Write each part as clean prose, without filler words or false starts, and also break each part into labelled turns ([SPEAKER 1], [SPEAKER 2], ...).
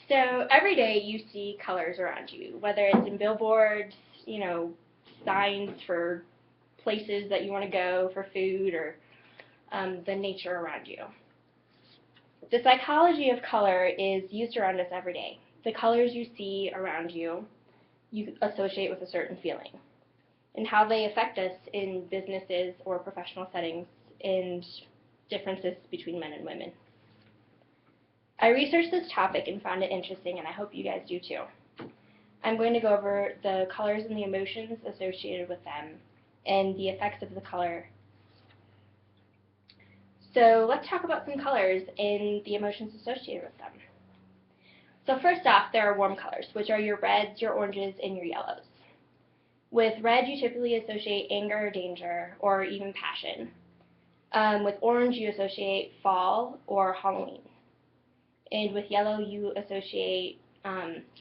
[SPEAKER 1] So every day you see colors around you, whether it's in billboards, signs for places that you want to go for food, or the nature around you. The psychology of color is used around us every day. The colors you see around you, you associate with a certain feeling, and how they affect us in businesses or professional settings, and differences between men and women. I researched this topic and found it interesting, and I hope you guys do too. I'm going to go over the colors and the emotions associated with them, and the effects of the color. So let's talk about some colors and the emotions associated with them. So first off, there are warm colors, which are your reds, your oranges, and your yellows. With red, you typically associate anger, danger, or even passion. With orange, you associate fall or Halloween. And with yellow, you associate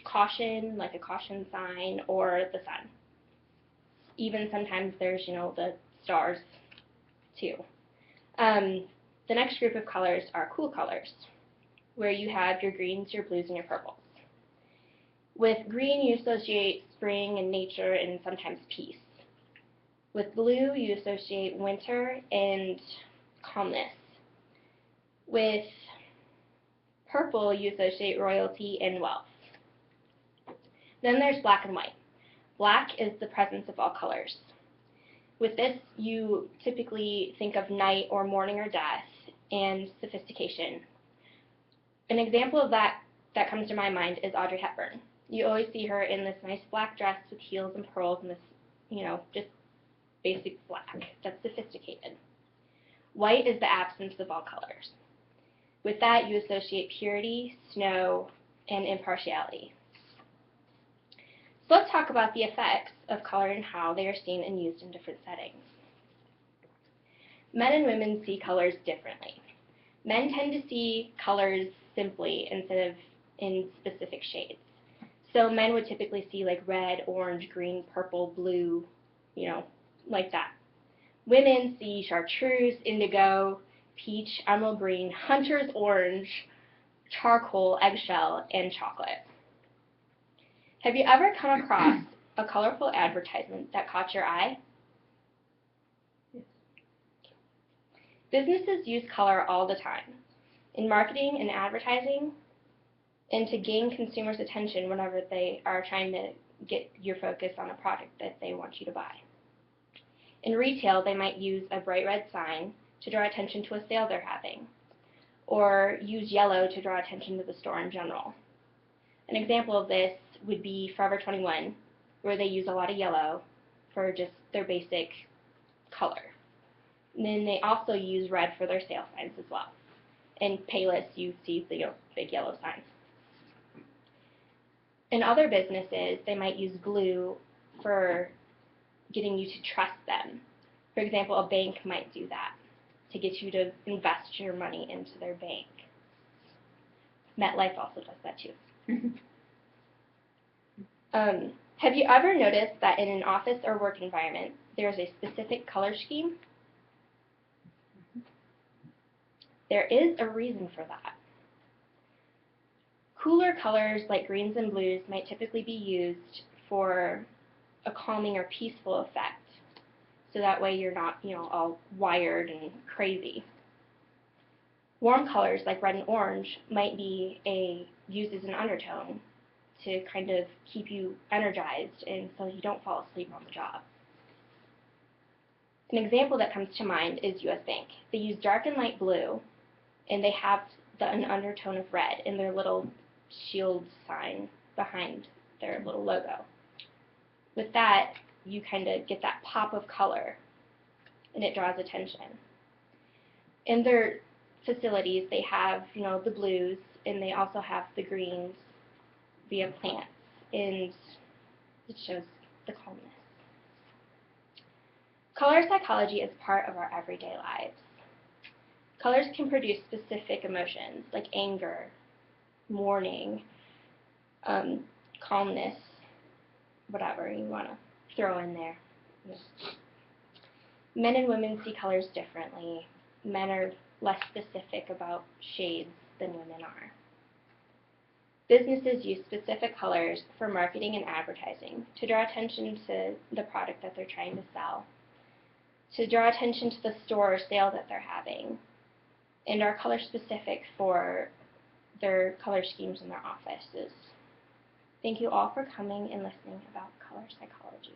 [SPEAKER 1] caution, like a caution sign, or the sun. Even sometimes there's, the stars, too. The next group of colors are cool colors, where you have your greens, your blues, and your purples. With green, you associate spring and nature and sometimes peace. With blue, you associate winter and calmness. With purple, you associate royalty and wealth. Then there's black and white. Black is the presence of all colors. With this, you typically think of night or mourning or death and sophistication. An example of that comes to my mind is Audrey Hepburn. You always see her in this nice black dress with heels and pearls and this, just basic black. That's sophisticated. White is the absence of all colors. With that, you associate purity, snow, and impartiality. So let's talk about the effects of color and how they are seen and used in different settings. Men and women see colors differently. Men tend to see colors simply instead of in specific shades. So men would typically see like red, orange, green, purple, blue, like that. Women see chartreuse, indigo, peach, emerald green, hunter's orange, charcoal, eggshell, and chocolate. Have you ever come across a colorful advertisement that caught your eye?
[SPEAKER 2] Yes.
[SPEAKER 1] Businesses use color all the time, in marketing and advertising, and to gain consumers' attention whenever they are trying to get your focus on a product that they want you to buy. In retail, they might use a bright red sign to draw attention to a sale they're having, or use yellow to draw attention to the store in general. An example of this would be Forever 21, where they use a lot of yellow for just their basic color. And then they also use red for their sale signs as well. In Payless, you see the big yellow sign. In other businesses, they might use blue for getting you to trust them. For example, a bank might do that to get you to invest your money into their bank. MetLife also does that too. Have you ever noticed that in an office or work environment, there's a specific color scheme? There is a reason for that. Cooler colors like greens and blues might typically be used for a calming or peaceful effect, so that way you're not, all wired and crazy. Warm colors like red and orange might be used as an undertone to kind of keep you energized and so you don't fall asleep on the job. An example that comes to mind is US Bank. They use dark and light blue, and they have an undertone of red in their little shield sign behind their little logo. With that, you kind of get that pop of color, and it draws attention. In their facilities, they have, the blues, and they also have the greens via plants, and it shows the calmness. Color psychology is part of our everyday lives. Colors can produce specific emotions like anger, mourning, calmness, whatever you want to throw in there. Men and women see colors differently. Men are less specific about shades than women are. Businesses use specific colors for marketing and advertising to draw attention to the product that they're trying to sell, to draw attention to the store or sale that they're having, and are color specific for their color schemes in their offices. Thank you all for coming and listening about color psychology.